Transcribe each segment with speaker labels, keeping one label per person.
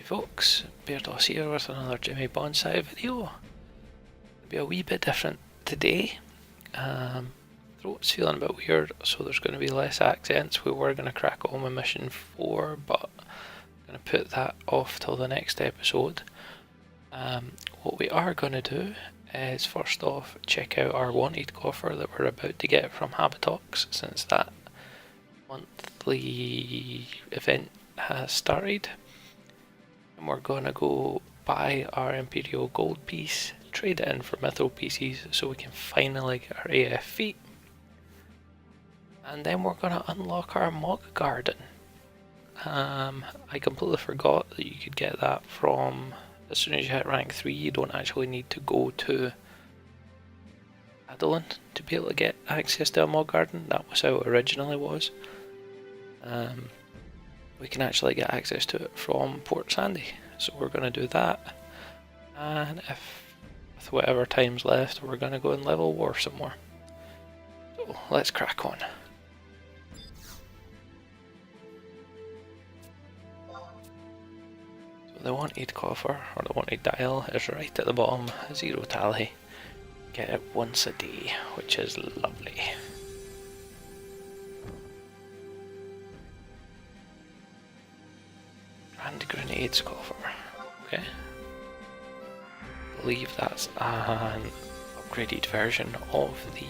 Speaker 1: folks, Bairdos here with another Jimmy Bonsai video. It'll be a wee bit different today. Throat's feeling a bit weird, so there's going to be less accents. We were going to crack on with mission 4, but I'm going to put that off till the next episode. What we are going to do is first off check out our wanted coffer that we're about to get from Habitox, since that monthly event has started. And we're going to go buy our Imperial gold piece, trade it in for mithril pieces so we can finally get our AF feet. And then we're going to unlock our Mog Garden. I completely forgot that you could get that from, as soon as you hit rank 3, you don't actually need to go to Adeline to be able to get access to a Mog Garden. That was how it originally was. We can actually get access to it from Port Sandy, so we're going to do that. And if with whatever time's left, we're going to go and level war some more. So let's crack on. So the wanted coffer, or the wanted dial, is right at the bottom, 0 tally. Get it once a day, which is lovely. And grenades coffer, okay. I believe that's an upgraded version of the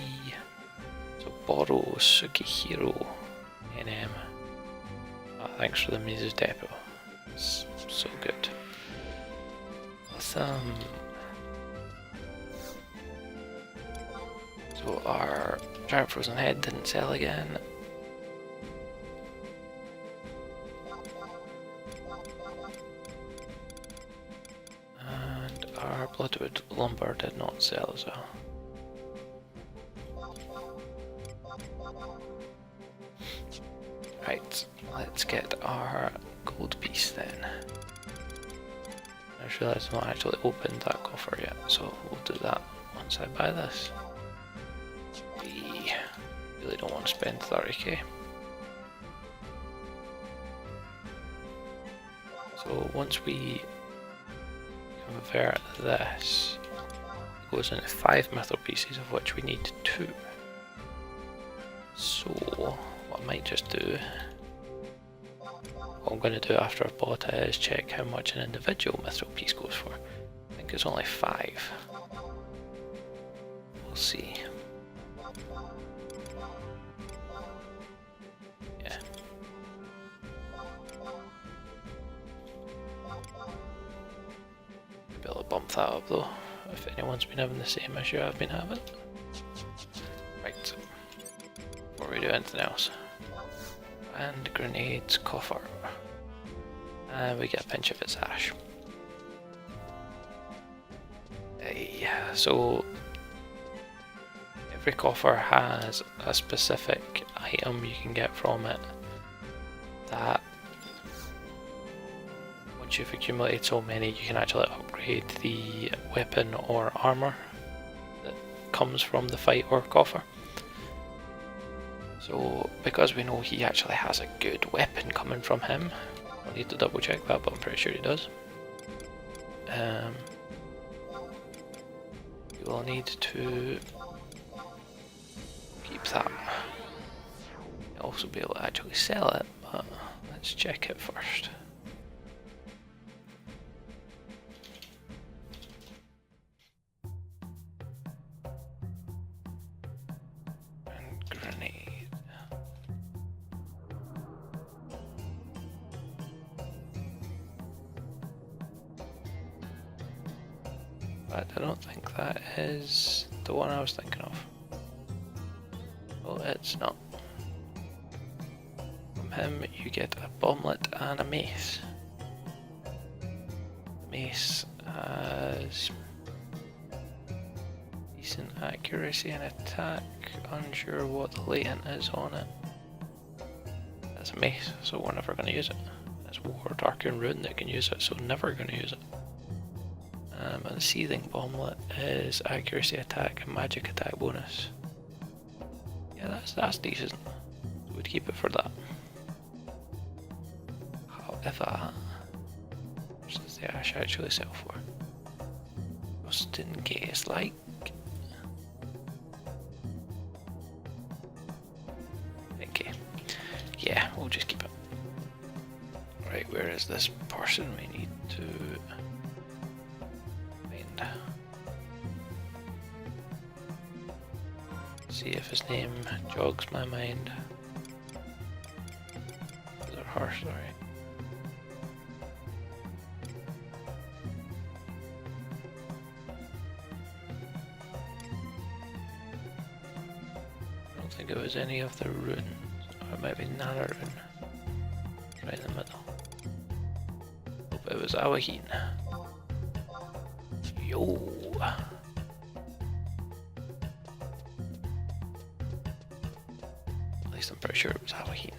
Speaker 1: Borrow Sukihiro NM. Thanks for the Mises Depot. It's so good. Awesome. So our giant frozen head didn't sell again. And our bloodwood lumber did not sell as well. Right, let's get our gold piece then. I just realised I've not actually opened that coffer yet, so we'll do that once I buy this. We really don't want to spend 30k. So once we convert this, it goes into 5 mithril pieces, of which we need 2. So what I might just do, what I'm going to do after I've bought it, is check how much an individual mithril piece goes for. I think it's only 5. We'll see. Yeah. Maybe I'll bump that up though, if anyone's been having the same issue I've been having. Right. Before we do anything else. And grenades coffer. And we get a pinch of its ash. So every coffer has a specific item you can get from it that once you've accumulated so many, you can actually upgrade the weapon or armor that comes from the fight or coffer. So because we know he actually has a good weapon coming from him, I'll need to double check that, but I'm pretty sure he does. You will need to keep that. You'll also be able to actually sell it, but let's check it first. And grenade. But I don't think that is the one I was thinking of. Well, it's not. From him you get a bomblet and a mace. The mace has decent accuracy and attack, unsure what the latent is on it. That's a mace, so we're never going to use it. It's War, Dark and Rune that can use it, so never going to use it. And the Seething Bomblet is accuracy attack and magic attack bonus. Yeah, that's decent. So we'd keep it for that. However, I should actually sell for. Just in case, like. Okay. Yeah, we'll just keep it. Right, where is this person we need to find? See if his name jogs my mind. Is it her, sorry. I don't think it was any of the runes, or maybe Nana rune. Right in the middle. Hope it was Awaheen. Yo! At least I'm pretty sure it was Awaheen.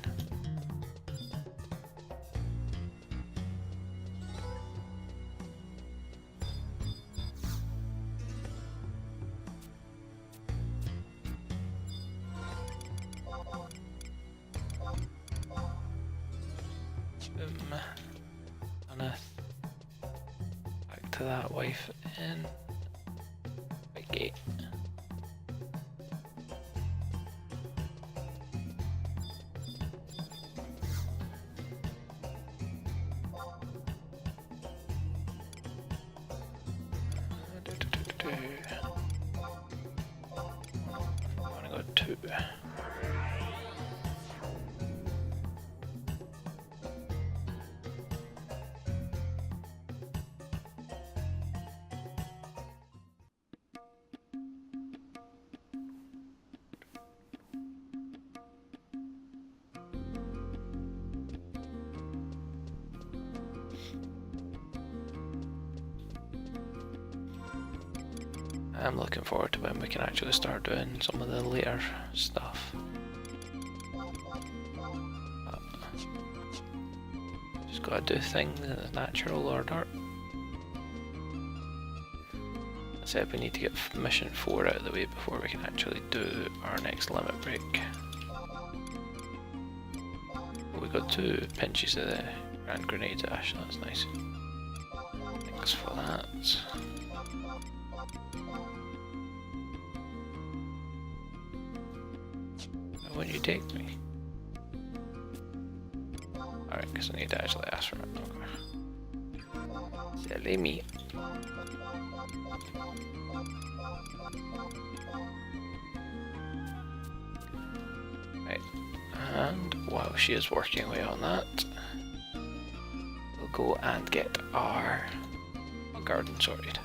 Speaker 1: Back to that wife in White Gate. I want to go 2. I'm looking forward to when we can actually start doing some of the later stuff. Just gotta do things in the natural order. I said we need to get mission 4 out of the way before we can actually do our next limit break. We got 2 pinches of the Grand Grenade Ash, that's nice. Thanks for that. When you take me. Alright, because I need to actually ask for it. Okay. Silly me. Right. And while she is working away on that, we'll go and get our garden sorted.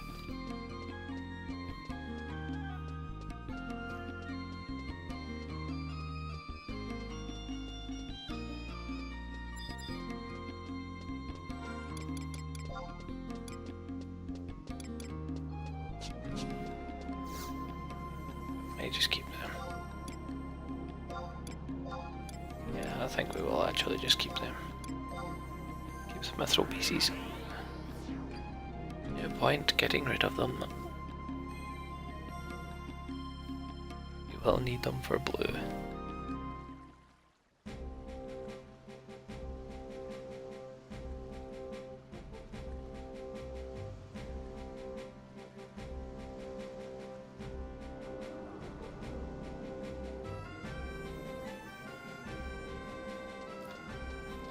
Speaker 1: Just keep them. Yeah, I think we will actually just keep them. Keep the mithril pieces. No point getting rid of them. You will need them for blue.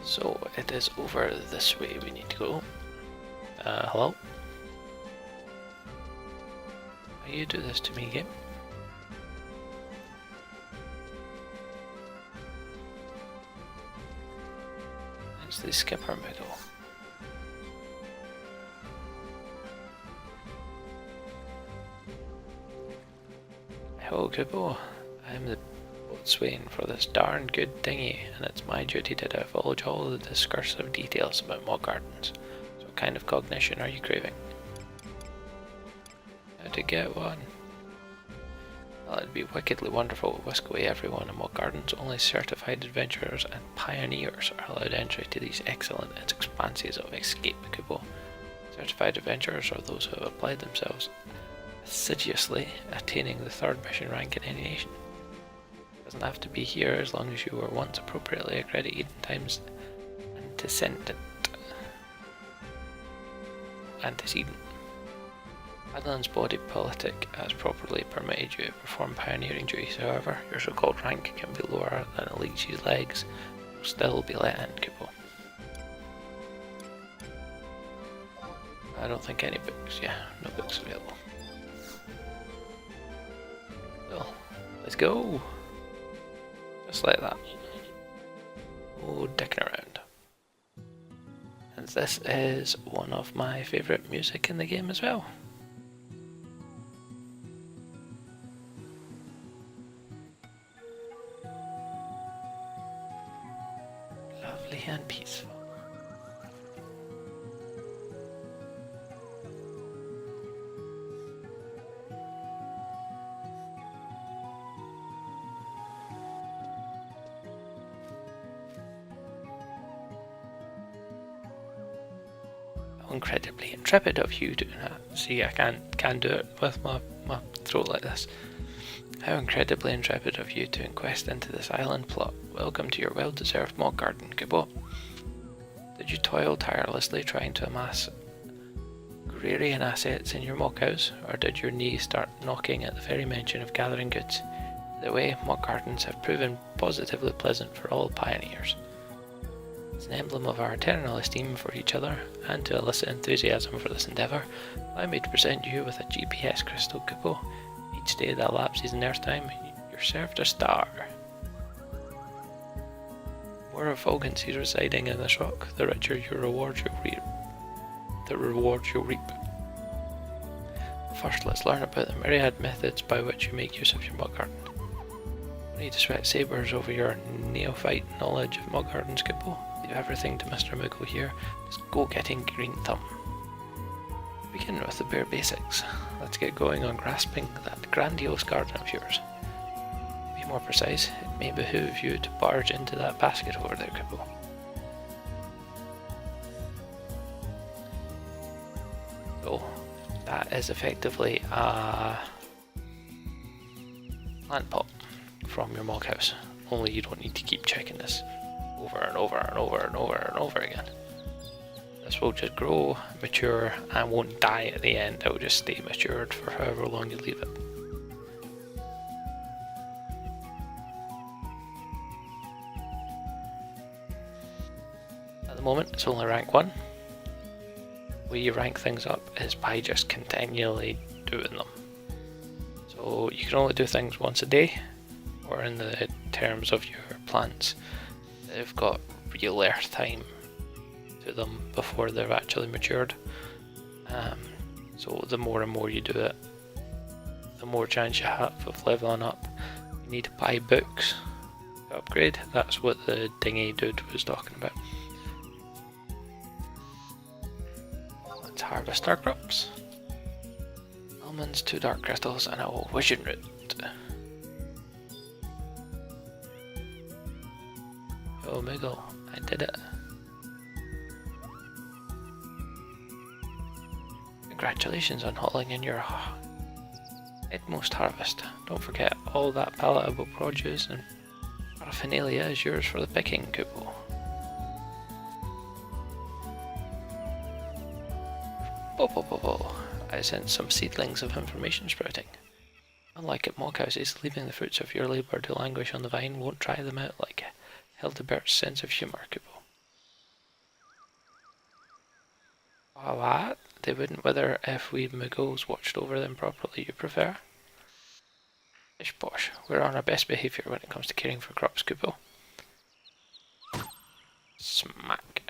Speaker 1: So it is over this way we need to go. Hello? How you do this to me, game? It's the skipper Moogle. Hello, Kubo. I'm the boatswain for this darn good dinghy, and it's my duty to divulge all the discursive details about Mog Gardens. So what kind of cognition are you craving? How to get one? Well, it'd be wickedly wonderful to whisk away everyone in Mog Gardens. Only certified adventurers and pioneers are allowed entry to these excellent expanses of escape, Kubo. Certified adventurers are those who have applied themselves assiduously, attaining the 3rd mission rank in any nation. Doesn't have to be here as long as you were once appropriately accredited in times antecedent. antecedent. Adeline's body politic has properly permitted you to perform pioneering duties, however, your so-called rank can be lower than Elise's legs, will still be let in, Kupo. I don't think any books, yeah, no books available. So, let's go! Just like that. Oh, dicking around. And this is one of my favourite music in the game as well. Lovely and peaceful. Incredibly intrepid of you doing that. See, I can't do it with my throat like this. How incredibly intrepid of you to inquest into this island plot. Welcome to your well-deserved Mog Garden, Kubo. Did you toil tirelessly trying to amass agrarian assets in your Mog house, or did your knees start knocking at the very mention of gathering goods? Either way, Mog Gardens have proven positively pleasant for all pioneers. As an emblem of our eternal esteem for each other, and to elicit enthusiasm for this endeavour, allow me to present you with a GPS crystal, Kupo. Each day that elapses in Earth time, you're served a star. The more effulgency residing in this rock, the richer your rewards you'll reap. First, let's learn about the myriad methods by which you make use of your Mog Garden. No need to sweat sabres over your neophyte knowledge of Mog Gardens, Kupo. Leave everything to Mr. Moogle here. Just go getting green thumb. Begin with the bare basics. Let's get going on grasping that grandiose garden of yours. To be more precise, it may behoove you to barge into that basket over there, Kupo. So, that is effectively a plant pot from your Mog house. Only you don't need to keep checking this over and over and over and over and over again. This will just grow, mature, and won't die at the end. It will just stay matured for however long you leave it. At the moment, it's only rank 1. The way you rank things up is by just continually doing them. So you can only do things once a day, or in the terms of your plants, they've got real earth time to them before they're actually matured. So the more and more you do it, the more chance you have of leveling up. You need to buy books to upgrade. That's what the dinghy dude was talking about. Let's harvest our crops. Almonds, 2 dark crystals, and a vision root. Oh, Moogle, I did it. Congratulations on hauling in your headmost harvest. Don't forget, all that palatable produce and paraphernalia is yours for the picking, Kupo. I sense some seedlings of information sprouting. Unlike at Mog houses, leaving the fruits of your labour to languish on the vine won't dry them out like Hildebert's sense of humour, Kupo. What? They wouldn't wither if we Moogles watched over them properly, you prefer? Bish bosh, we're on our best behaviour when it comes to caring for crops, Kupo. Smack.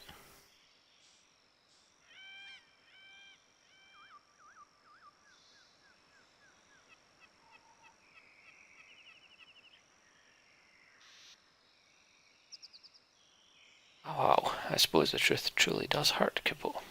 Speaker 1: Oh, wow, I suppose the truth truly does hurt, Kupo.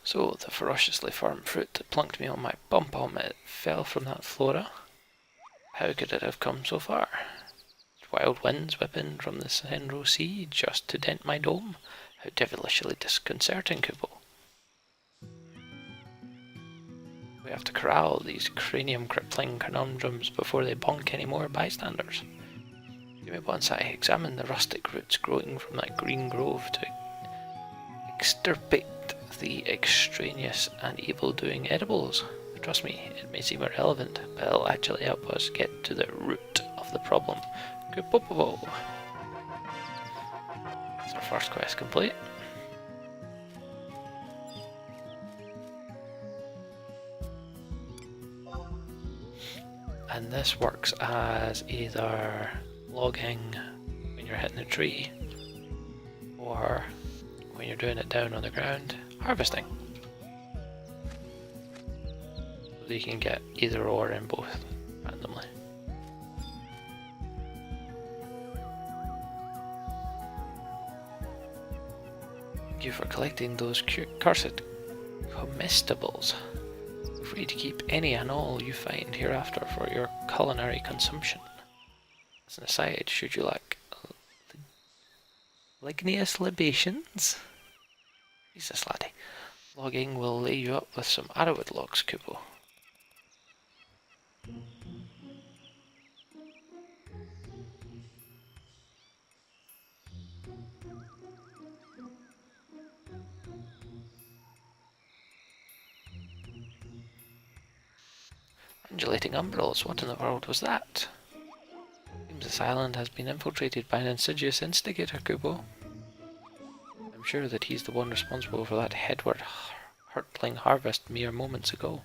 Speaker 1: So, the ferociously firm fruit that plunked me on my bum-bum, it fell from that flora. How could it have come so far? wild winds whipping from the Senro Sea just to dent my dome. How devilishly disconcerting, Kubo. We have to corral these cranium-crippling conundrums before they bonk any more bystanders. Jimmy Bonsai, examine the rustic roots growing from that green grove to extirpate the extraneous and evil-doing edibles. Trust me, it may seem irrelevant, but it'll actually help us get to the root of the problem. Kupopopo! That's our first quest complete. And this works as either logging when you're hitting a tree, or when you're doing it down on the ground, harvesting. So you can get either or in both randomly. Thank you for collecting those cursed comestibles. Feel free to keep any and all you find hereafter for your culinary consumption. As an aside, should you lack ligneous libations? Jesus, laddie. Logging will lay you up with some arrowwood logs, Kubo. Undulating umbrals, what in the world was that? Seems this island has been infiltrated by an insidious instigator, Kubo. I'm sure that he's the one responsible for that headward hurtling harvest mere moments ago.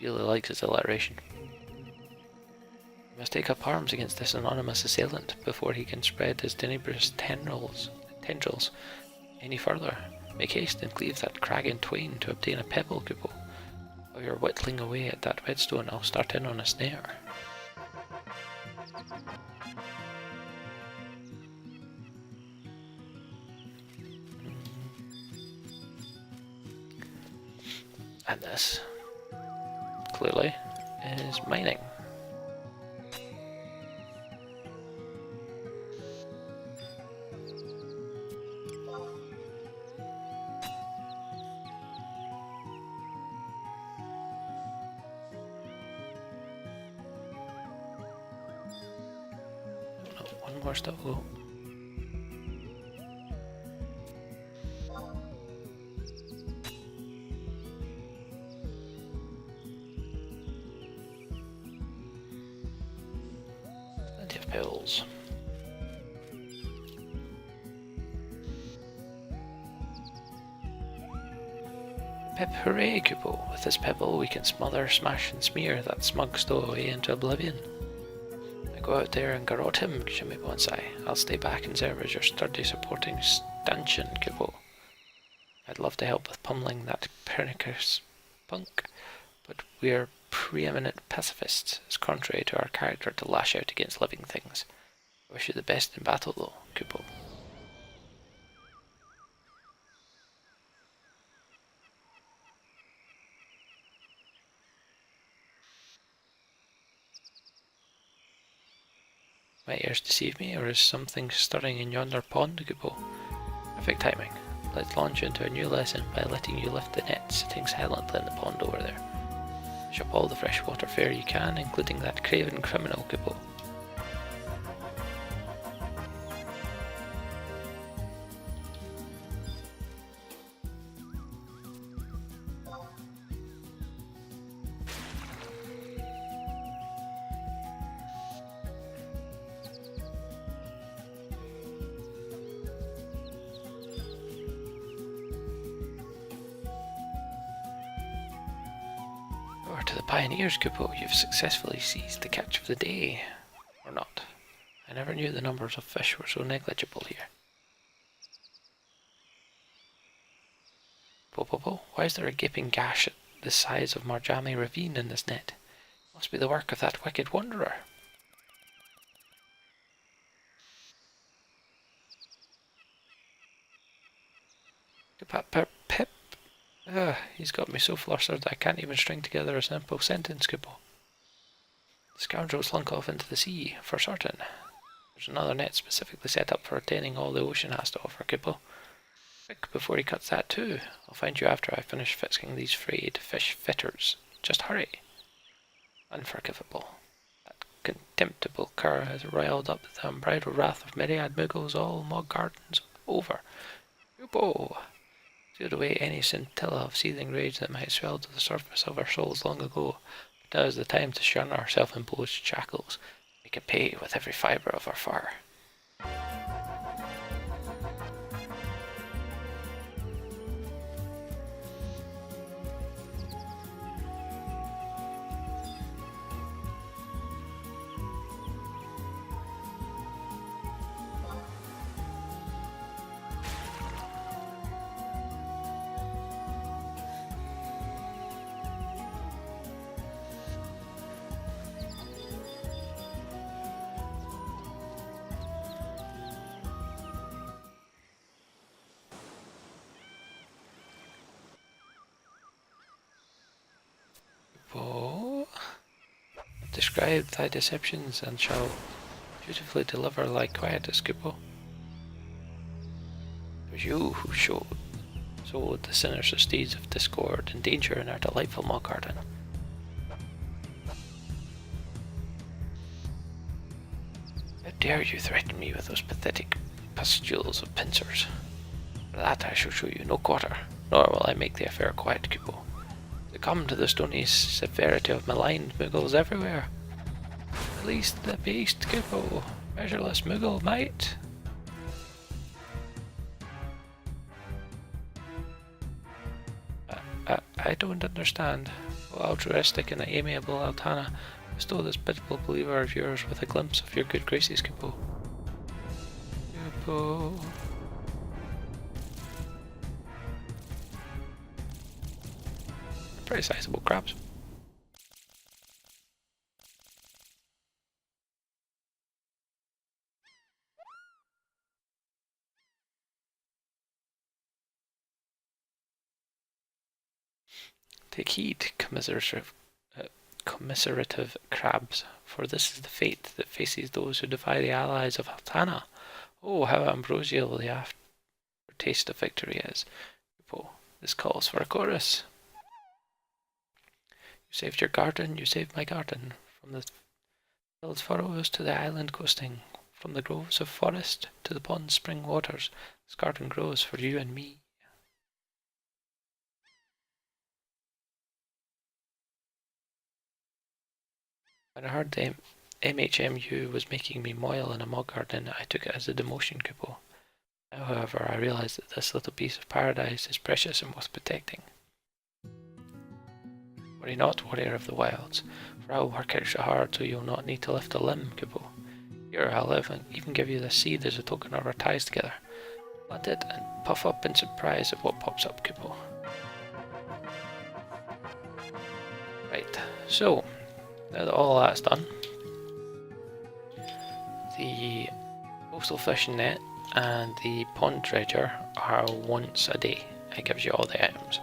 Speaker 1: Really likes his alliteration. We must take up arms against this anonymous assailant before he can spread his tenebrous tendrils any further. Make haste and cleave that crag in twain to obtain a pebble, Kubo. While you're whittling away at that whetstone, I'll start in on a snare. And this, clearly, is mining. One more stuff. Oh. Plenty of pills. Pip hooray, Kubo. With this pebble we can smother, smash and smear that smug stowaway into oblivion. Go out there and garrote him, Jimmy Bonsai. I'll stay back and serve as your sturdy supporting stanchion, Kubo. I'd love to help with pummeling that pernicious punk, but we're preeminent pacifists. It's contrary to our character to lash out against living things. I wish you the best in battle, though, Kubo. My ears deceive me, or is something stirring in yonder pond, Kubo? Perfect timing. Let's launch into a new lesson by letting you lift the net sitting silently in the pond over there. Fish up all the freshwater fare you can, including that craven criminal, Kubo. Over to the pioneers, Kubo. You've successfully seized the catch of the day. Or not. I never knew the numbers of fish were so negligible here. Popopo, why is there a gaping gash at the size of Marjami Ravine in this net? It must be the work of that wicked wanderer. Pip. He's got me so flustered I can't even string together a simple sentence, Kubo. The scoundrel slunk off into the sea, for certain. There's another net specifically set up for retaining all the ocean has to offer, Kupo. Quick, before he cuts that too. I'll find you after I finish fixing these frayed fish fitters. Just hurry. Unforgivable. That contemptible cur has riled up the unbridled wrath of myriad Moogles. All Mog Garden's over. Kupo! Sealed away any scintilla of seething rage that might swell to the surface of our souls long ago. But now is the time to shun our self-imposed shackles. Make it pay with every fibre of our fur. Describe thy deceptions, and shall beautifully deliver thy quietus, Kupo. It was you who sowed the sinister seeds of discord and danger in our delightful Mog Garden. How dare you threaten me with those pathetic pustules of pincers? For that I shall show you no quarter, nor will I make the affair quiet, Kupo. Succumb to the stony severity of maligned Moogles everywhere. Release the beast, Kupo, measureless Moogle might. I don't understand. O altruistic and amiable Altana, bestow this pitiful believer of yours with a glimpse of your good graces, Kupo. Kupo. Pretty sizable crabs. Take heed, commiserative crabs, for this is the fate that faces those who defy the allies of Altana. Oh, how ambrosial the aftertaste of victory is. Kupo, this calls for a chorus. You saved your garden, you saved my garden, from the filled furrows to the island coasting, from the groves of forest to the pond's spring waters. This garden grows for you and me. When I heard the MHMU was making me moil in a Mog Garden, I took it as a demotion, Kupo. Now, however, I realise that this little piece of paradise is precious and worth protecting. Worry not, warrior of the wilds, for I will work extra hard so you'll not need to lift a limb, Kupo. Here, I'll even give you this seed as a token of our ties together. Plant it and puff up in surprise at what pops up, Kupo. Right, so now that all that's done, the coastal fishing net and the pond dredger are once a day. It gives you all the items.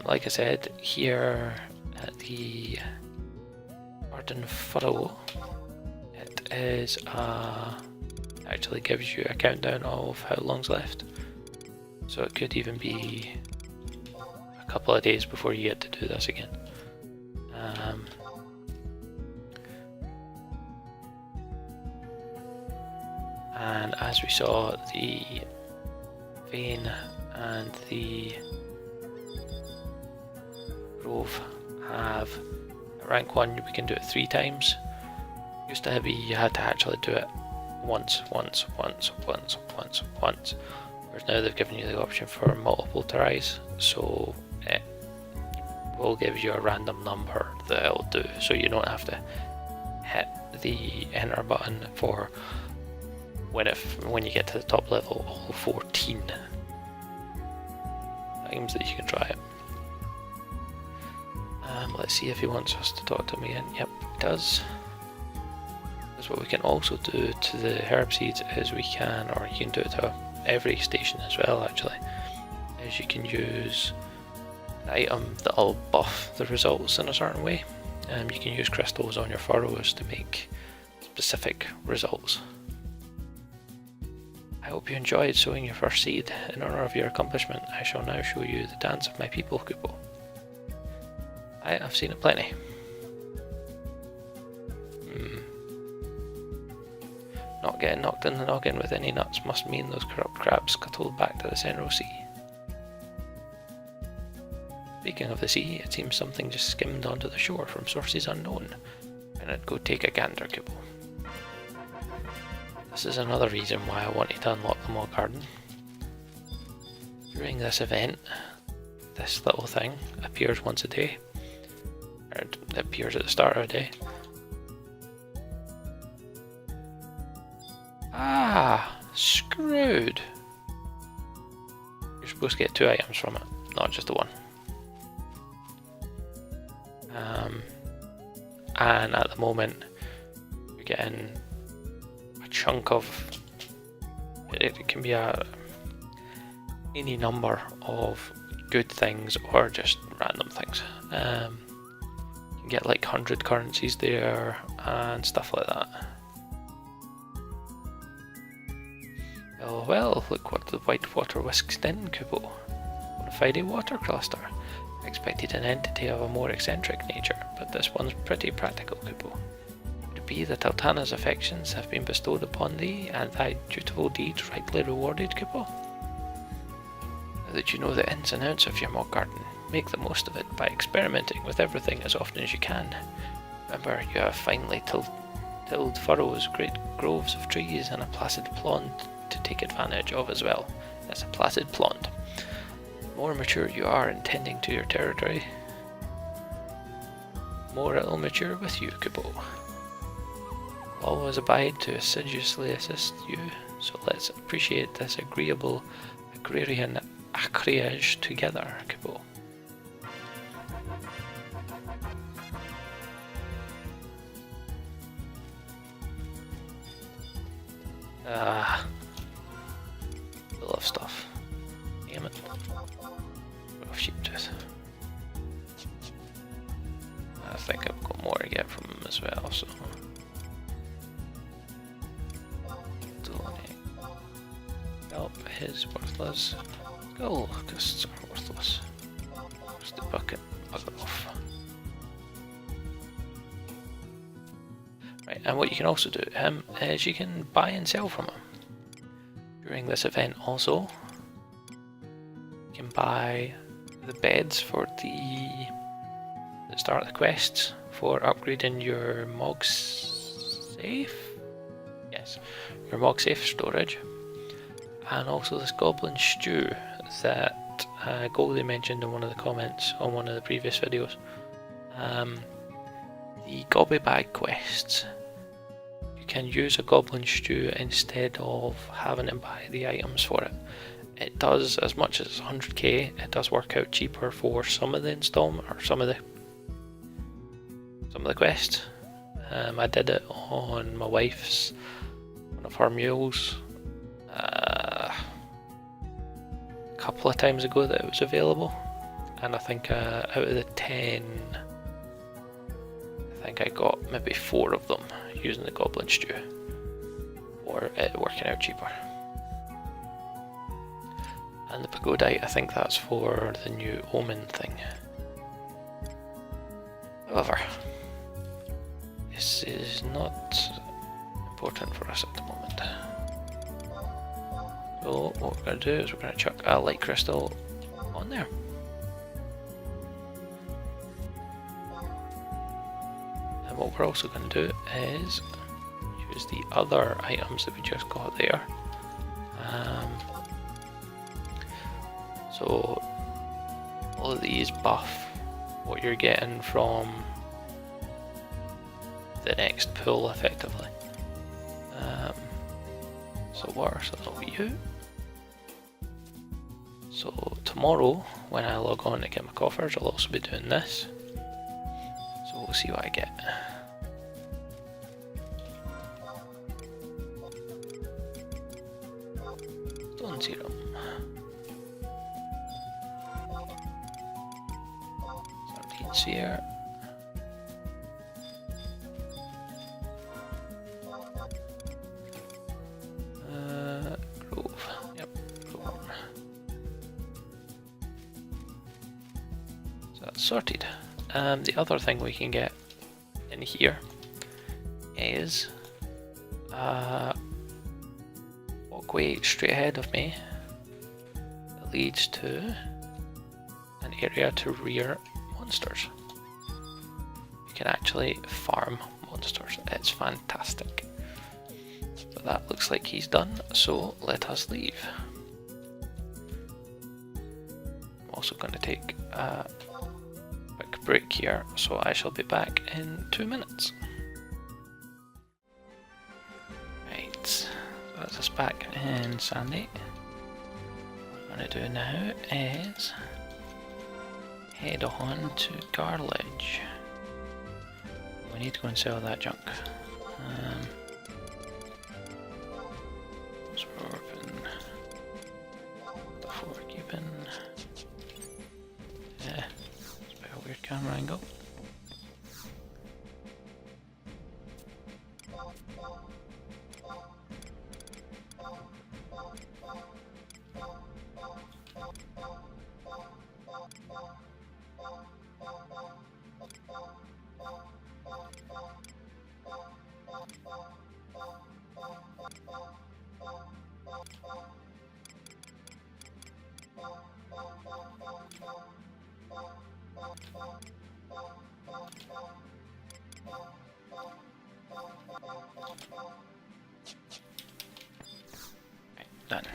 Speaker 1: Like I said, here at the garden furrow, it is actually gives you a countdown of how long's left. So it could even be a couple of days before you get to do this again. And as we saw, the vein and the grove have at rank 1 we can do it 3 times. Used to be you had to actually do it once, whereas now they've given you the option for multiple tries, so it will give you a random number that it'll do, so you don't have to hit the enter button for when you get to the top level, all 14 times that you can try it. Let's see if he wants us to talk to him again. Yep, he does. Because what we can also do to the herb seeds is you can do it to every station as well actually, is you can use an item that'll buff the results in a certain way. You can use crystals on your furrows to make specific results. I hope you enjoyed sowing your first seed. In honour of your accomplishment, I shall now show you the dance of my people, Kupo. I've seen it plenty. Not getting knocked in the noggin with any nuts must mean those corrupt crabs scuttled back to the Central Sea. Speaking of the sea, it seems something just skimmed onto the shore from sources unknown. And I'd go take a gander, Kupo. This is another reason why I wanted to unlock the Mog Garden. During this event, this little thing appears once a day. Or it appears at the start of a day. Ah, screwed. You're supposed to get 2 items from it, not just the one. And at the moment, you're getting a chunk of. It can be any number of good things or just random things. You can get like 100 currencies there and stuff like that. Oh well, look what the white water whisked in, Kupo. Bonafide water cluster. I expected an entity of a more eccentric nature, but this one's pretty practical, Kupo. Could it be that Altana's affections have been bestowed upon thee, and thy dutiful deeds rightly rewarded, Kupo? Now that you know the ins and outs of your Mog Garden, make the most of it by experimenting with everything as often as you can. Remember, you have finely tilled furrows, great groves of trees, and a placid pond to take advantage of as well. It's a placid pond. The more mature you are in tending to your territory, the more it'll mature with you, Kupo. I'll always abide to assiduously assist you, so let's appreciate this agreeable agrarian acreage together, Kupo. Full of stuff. Damn it. Rough sheep tooth. I think I've got more to get from him as well, so. Donate. Help is worthless. Skull costs are worthless. Just the bucket. Bugger off. Right, and what you can also do is you can buy and sell from him. During this event also, you can buy the beds for the start of the quests for upgrading your Mog safe? Yes, your Mog safe storage. And also this goblin stew that Goldie mentioned in one of the comments on one of the previous videos. The Gobby Bag quests. You can use a goblin stew instead of having to buy the items for it. It does, as much as 100k, it does work out cheaper for some of the installment or some of the quests. I did it on my wife's, one of her mules, a couple of times ago that it was available, and I think out of the 10, I think I got maybe 4 of them using the goblin stew, or it working out cheaper. And the pagodite, I think that's for the new omen thing. However, this is not important for us at the moment. So what we're going to do is we're going to chuck a light crystal on there. And what we're also going to do is use the other items that we just got there. So all of these buff what you're getting from the next pull effectively. So that'll be you. So tomorrow when I log on to get my coffers, I'll also be doing this. So we'll see what I get. Stone serum. Sardine sphere. sorted. The other thing we can get in here is walkway straight ahead of me that leads to an area to rear monsters. You can actually farm monsters. It's fantastic. So that looks like he's done, so let us leave. I'm also going to take a quick break here, so I shall be back in 2 minutes. Right, so that's us back in Sandy. What I'm going to do now is head on to Garlaige. We need to go and sell that junk. So we're open the 4 keeping. Yeah, it's a bit of a weird camera angle. Right, done.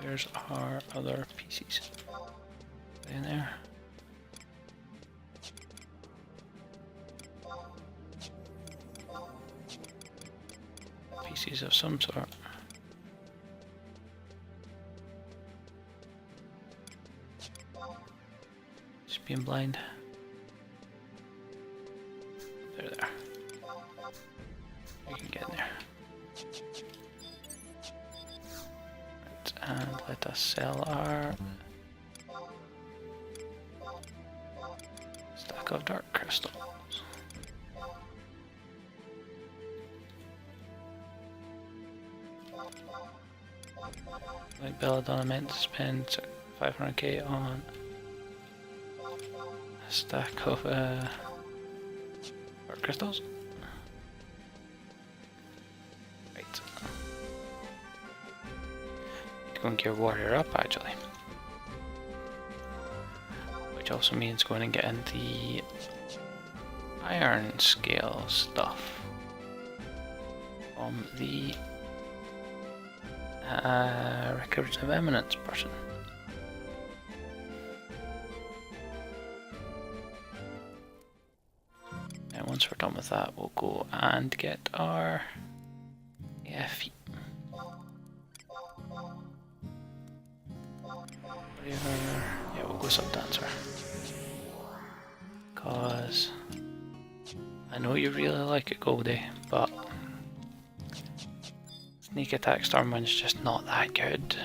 Speaker 1: Where's our other pieces? Are they in there? Pieces of some sort. Just being blind. They're there. You can get in there. Right, and let us sell our stack of dark crystals. Like Belladonna meant to spend 500k on a stack of dark crystals. Right. Need to go and gear warrior up actually. Which also means going and getting the iron scale stuff from the Records of Eminence person. And once we're done with that, we'll go and get our AFE. Yeah, we'll go sub-dancer. Cause I know you really like it, Goldie, but sneak attack Stormwind's just not that good.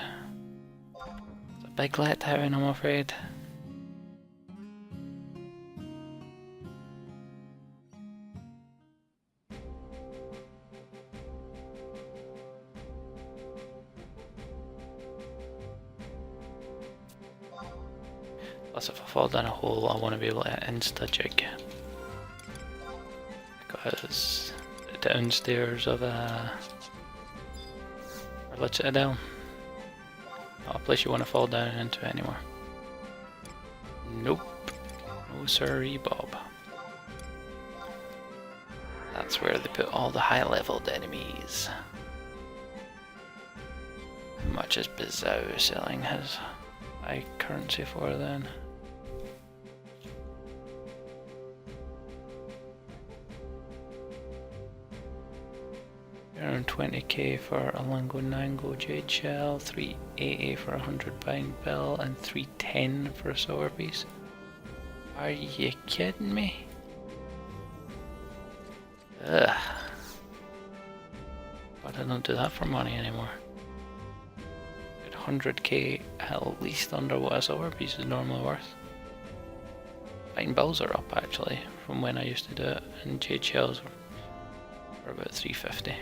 Speaker 1: It's a big letdown, I'm afraid. Plus if I fall down a hole, I want to be able to insta-jig. Because the downstairs of a Citadel, not a place you want to fall down into anymore. Nope. No sirree, Bob. That's where they put all the high-leveled enemies. How much is Bizarre selling his high currency for then? Around 20k for a Lango Nango Jade Shell, 380 for 100 Bind Bill, and 310 for a Sour Piece. Are you kidding me? Ugh. But I don't do that for money anymore. At 100k at least under what a Sour Piece is normally worth. Bind Bills are up actually from when I used to do it, and Jade Shells are about 350.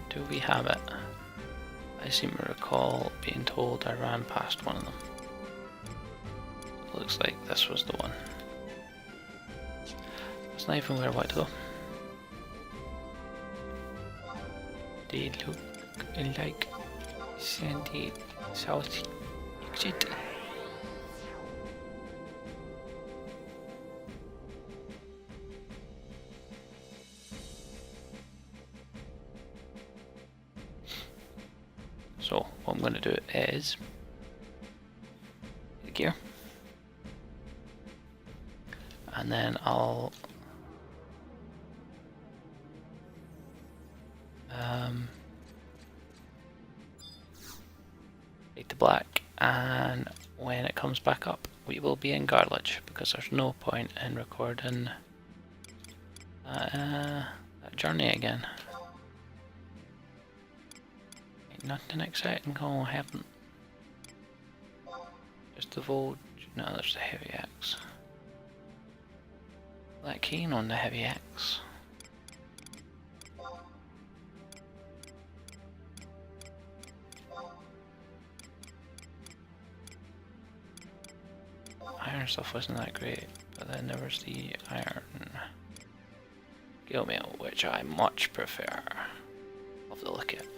Speaker 1: Do we have it? I seem to recall being told I ran past one of them. It looks like this was the one. It's not even where I want to go. They look like sandy south exit. So what I'm going to do is the gear, and then I'll take the black, and when it comes back up we will be in Garlaige, because there's no point in recording that journey again. Nothing exciting gonna happen. Just the Volge. No, there's the heavy axe. That keen on the heavy axe. Iron stuff wasn't that great, but then there was the iron gill mail, which I much prefer. Love the look at it.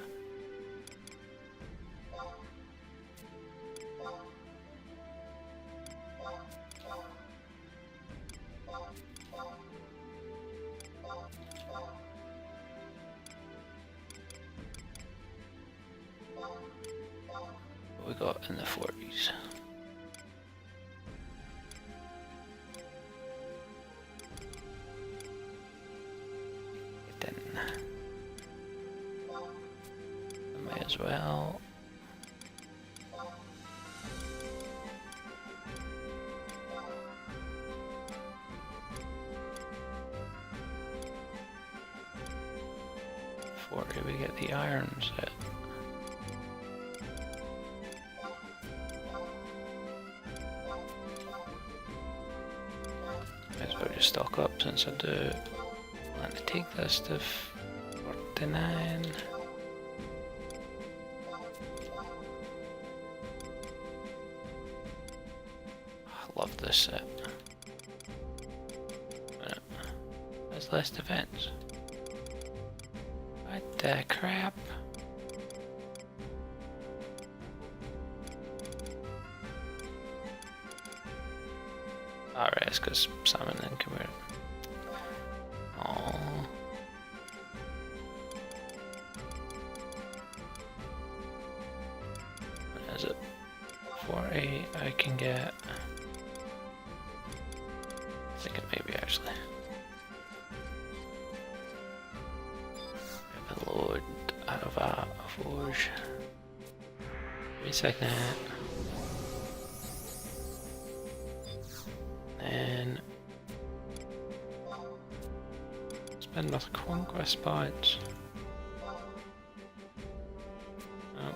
Speaker 1: What we got in the 40s? Then I might as well. Before we get the iron set. Might as well just stock up since I do plan to take this to 49. I love this set. There's less defense. What the crap? Alright, it's because salmon then can wear it. Oh. What is it? 40 I can get. I think it may be actually. A load out of a forge. Wait a second. And spend another conquest points. Oh.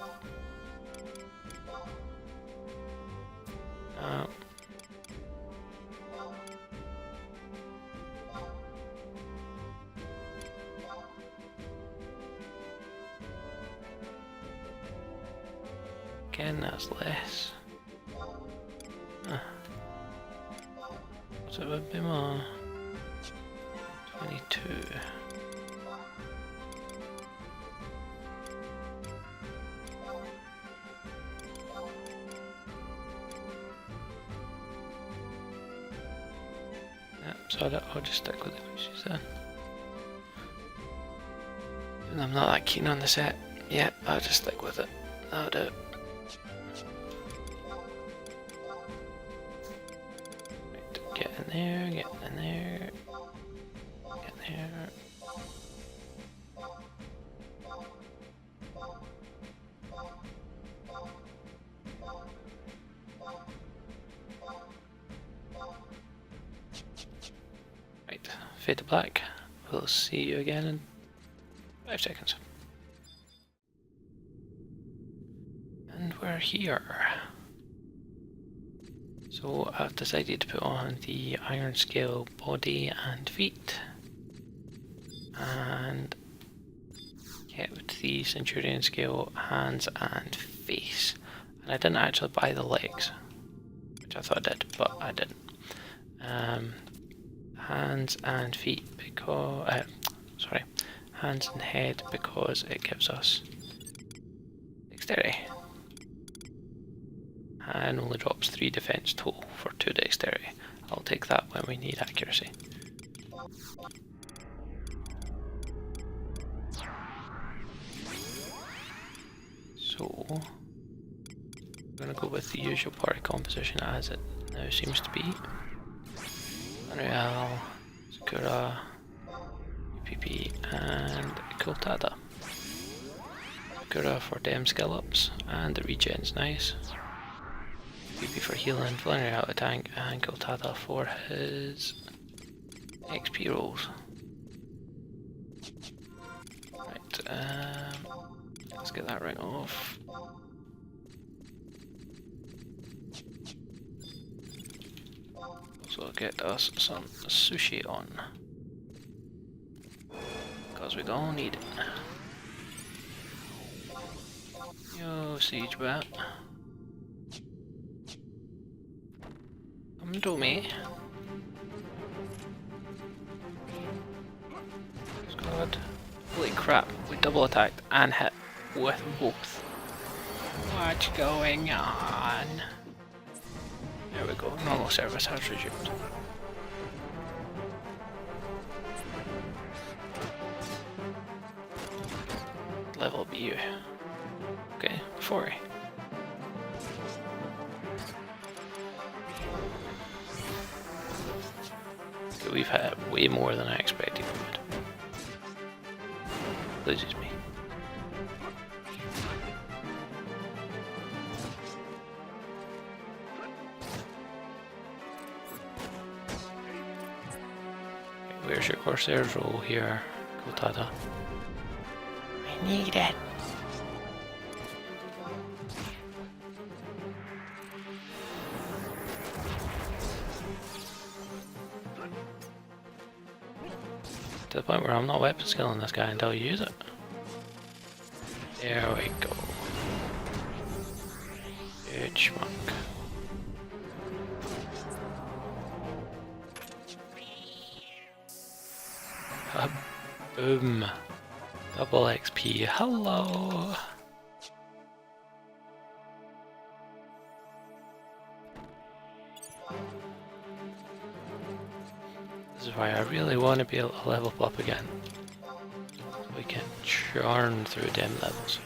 Speaker 1: Oh. Again, that's less. So it would be more. 22. Yep, so I'll just stick with the bushes then. And I'm not that keen on the set. Yep, I'll just stick with it. That'll do it. Get in there, get in there, get in there. Right, fade to black. We'll see you again in 5 seconds. And we're here. So I've decided to put on the iron scale body and feet, and kept the Centurion scale, hands and face. And I didn't actually buy the legs, which I thought I did, but I didn't. Hands and feet because, hands and head because it gives us dexterity. And only drops 3 defense total for 2 dexterity. I'll take that when we need accuracy. So, I'm going to go with the usual party composition as it now seems to be. Unreal, Sakura, UPP, and Kultada. Sakura for dem skill ups, and the regen's nice. UPP for healing, Valerian out of tank, and Kultada for his XP rolls. Right, let's get that right off. Also get us some sushi on, because we don't need it. Yo, siege bat. Come to me. Squad. Holy crap, we double attacked and hit with both. What's going on? There we go, normal service has resumed. Level be you. Okay, 40. Okay, we've had way more than I expected we would. Loses me. Where's your Corsair's roll here, Kotada? I need it. To the point where I'm not weapon skilling this guy until you use it. There we go. Good schmuck. Boom. Double XP. Hello. This is why I really want to be able to level up again. So we can churn through dem levels.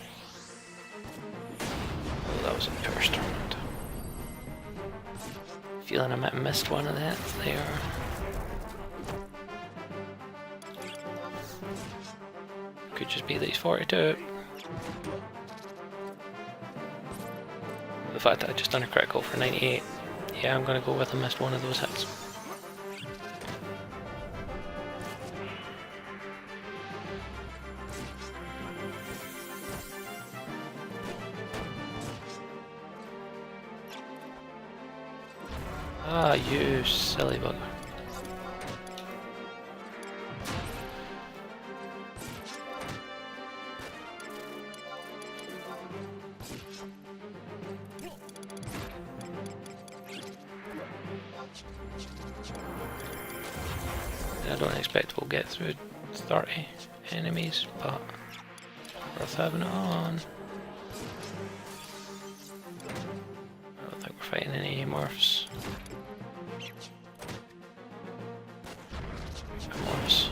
Speaker 1: Oh, that was a purse tournament. Feeling I might have missed one of that there. Could just be these 42. The fact that I just done a critical for 98. Yeah, I'm gonna go with I missed one of those hits. Ah, you silly bugger. I don't expect we'll get through 30 enemies, but worth having it on. I don't think we're fighting any morphs. Morphs.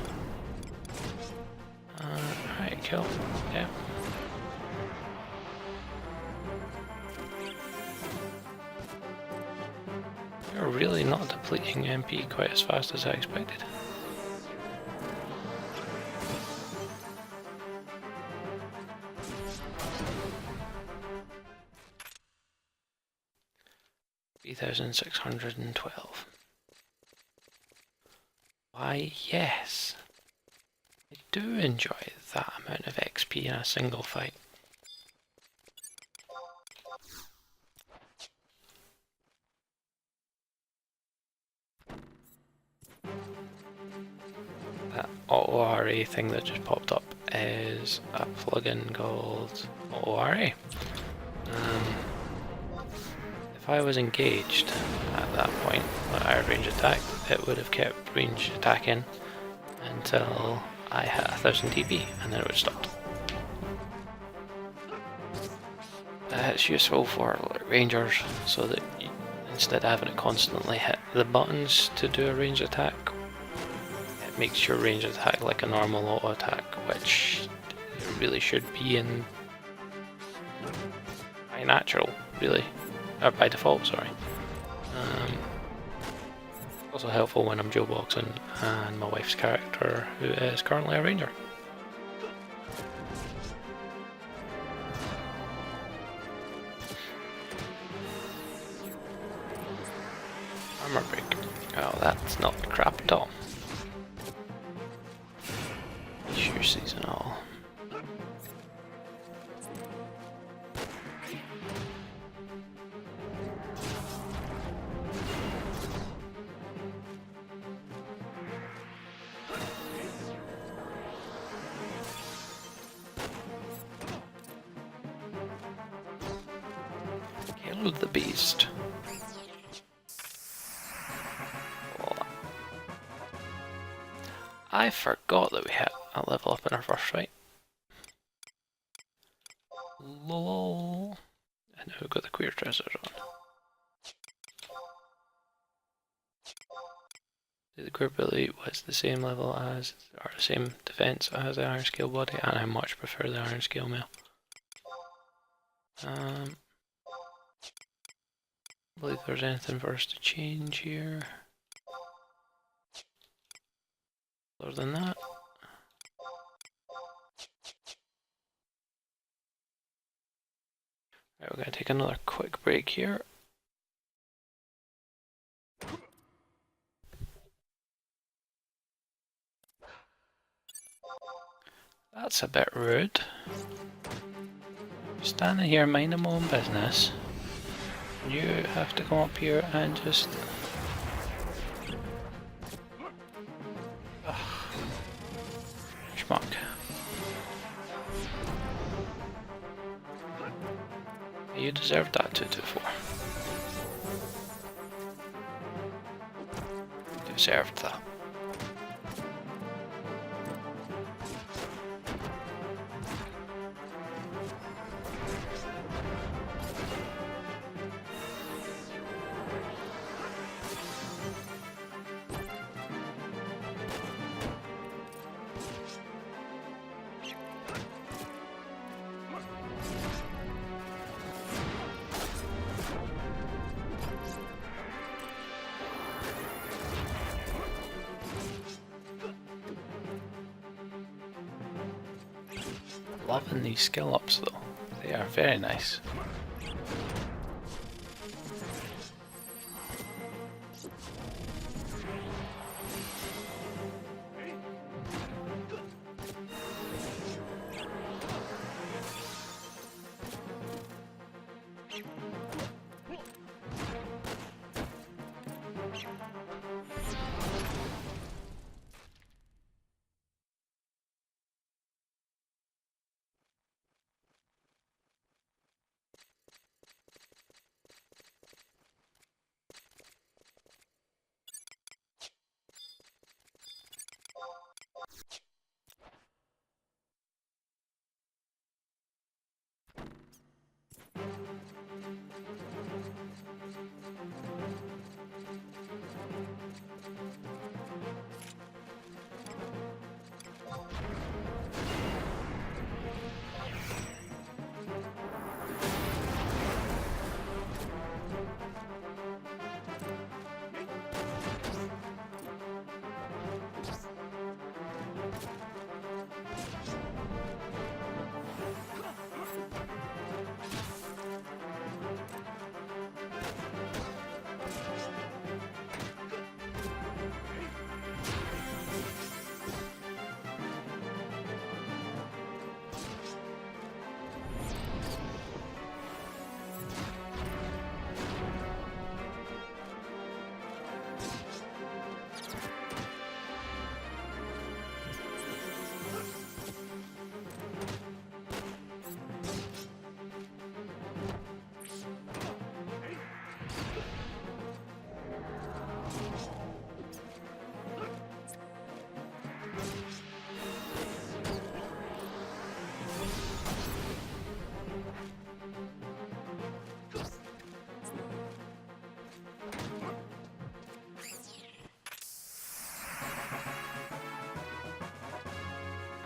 Speaker 1: Alright, kill. Yeah. You're really not depleting MP quite as fast as I expected. $3,612. Why, yes. I do enjoy that amount of XP in a single fight. That auto RA thing that just popped up is a plugin called ORA. If I was engaged at that point when I range attacked, it would have kept range attacking until I hit 1000 TP and then it would stop. It's useful for like, rangers so that instead of having to constantly hit the buttons to do a range attack, it makes your range attack like a normal auto attack, which it really should be in by natural, really. Or by default, sorry. Also helpful when I'm dual boxing and my wife's character, who is currently a ranger. Armor break. Oh, that's not crap at all. Issue seasonal. Kill the beast. I forgot that we had a level up in our first fight. Lol. And now we've got the queer trousers on. The queer ability was the same level as, or the same defense as the Iron Scale body, and I much prefer the Iron Scale mail. I believe there's anything for us to change here. Other than that. Right, we're going to take another quick break here. That's a bit rude. Standing here minding my own business. You have to come up here and just... Ugh. Schmuck. You deserved that 224. You deserved that. Loving these skill ups though, they are very nice.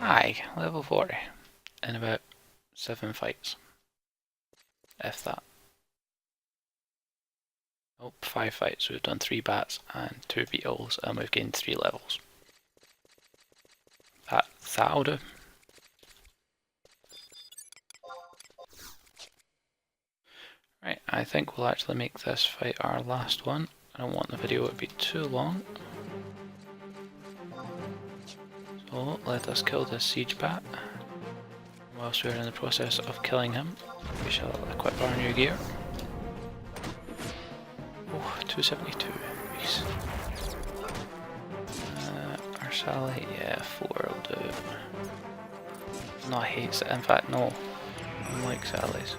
Speaker 1: Aye, level 40 in about 7 fights. If that. Oh, 5 fights. We've done 3 bats and 2 beetles, and we've gained 3 levels. That'll do. Right, I think we'll actually make this fight our last one. I don't want the video to be too long. So let us kill this siege bat. Whilst we're in the process of killing him, we shall equip our new gear. Oh, 272. Nice. Our Sally, yeah, 4 will do. No, I hate it. In fact, no. I like Sally's.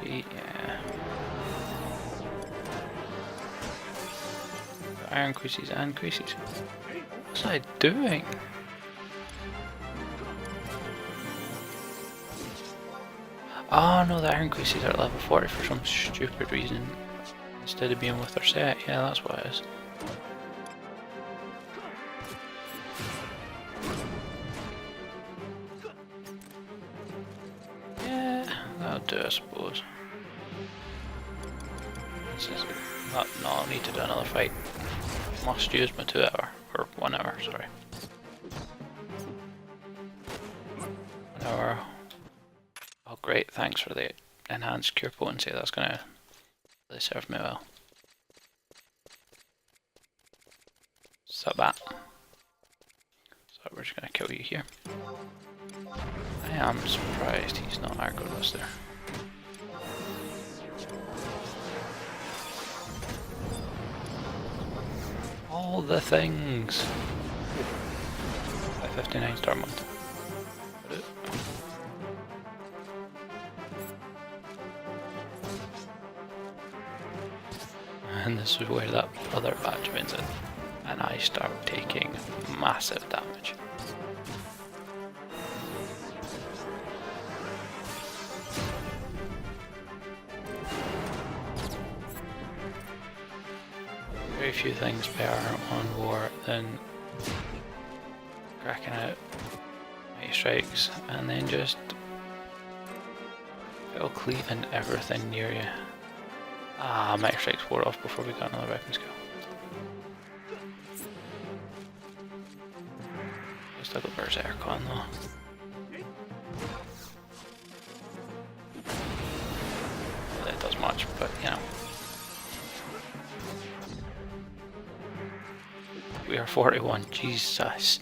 Speaker 1: Yeah. Iron creases and creases. What's I doing? Oh no, the iron creases are at level 40 for some stupid reason. Instead of being with their set, yeah, that's what it is. Yeah, that'll do, I suppose. This is not, no, I'll need to do another fight. Must use my 2 hour, or 1 hour, sorry. 1 hour. Oh great, thanks for the enhanced cure potency, that's gonna really serve me well. So that. So we're just gonna kill you here. I am surprised he's not aggroed us there. All the things. A 59 star month. And this is where that other badge wins it. And I start taking massive damage. Very few things better on war than cracking out mighty strikes and then just it'll cleaving everything near you. Ah, mighty strikes wore off before we got another weapon skill. Still got berserk on though. That does much, but you know. We are 41, Jesus.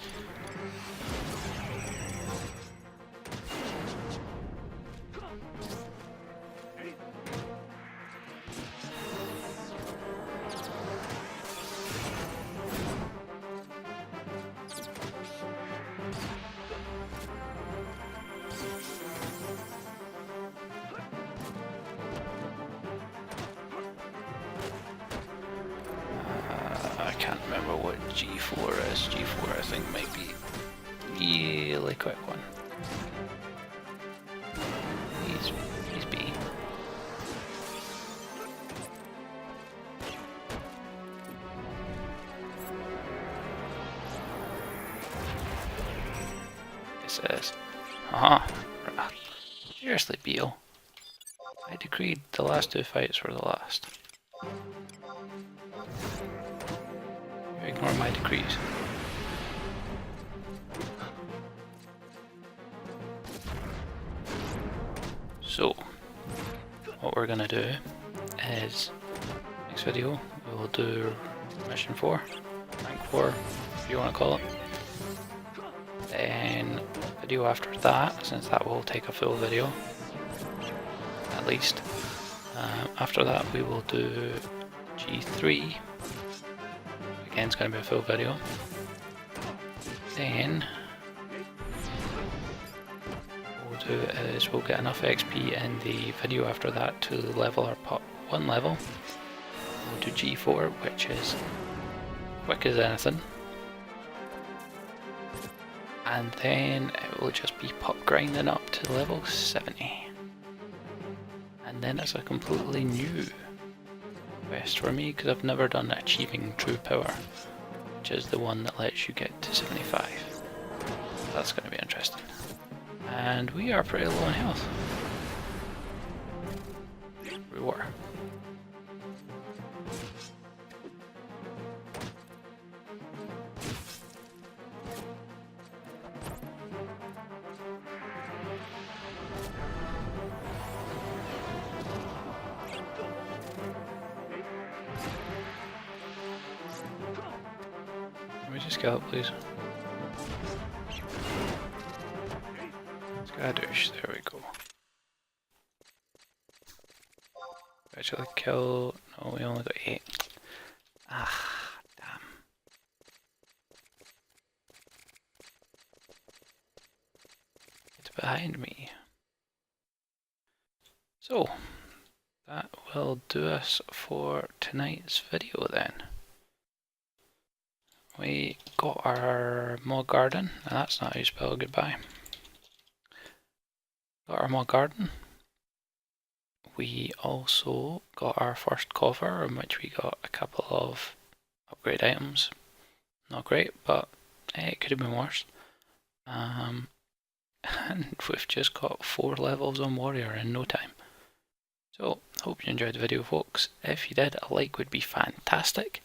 Speaker 1: I can't remember what G4 is. G4 I think might be a really quick one. He's B. It says, seriously, Beal. I decreed the last 2 fights were the last. Ignore my decrees. So, what we're gonna do is, next video, we will do mission 4, rank 4, if you want to call it. Then, video after that, since that will take a full video, at least. After that we will do G3. Again, it's going to be a full video. Then what we'll do is we'll get enough XP in the video after that to level our pot 1 level. We'll do G4, which is quick as anything. And then it will just be pop grinding up to level 70. And then it's a completely new quest for me because I've never done achieving true power, which which is the one that lets you get to 75. That's going to be interesting. And we are pretty low on health. We were. Can we just get up, please? Skadoosh, there we go. Actually kill, no, we only got 8. Ah, damn. It's behind me. So, that will do us for tonight's video then. We got our Mog Garden, and that's not how you spell goodbye. Got our Mog Garden. We also got our first cover, in which we got a couple of upgrade items. Not great, but it could have been worse. And we've just got 4 levels on Warrior in no time. So, hope you enjoyed the video, folks. If you did, a like would be fantastic.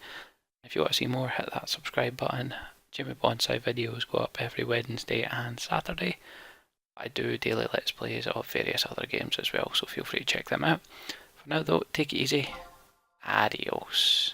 Speaker 1: If you want to see more, hit that subscribe button. Jimmy Bonsai videos go up every Wednesday and Saturday. I do daily Let's Plays of various other games as well, so feel free to check them out. For now though, take it easy. Adios.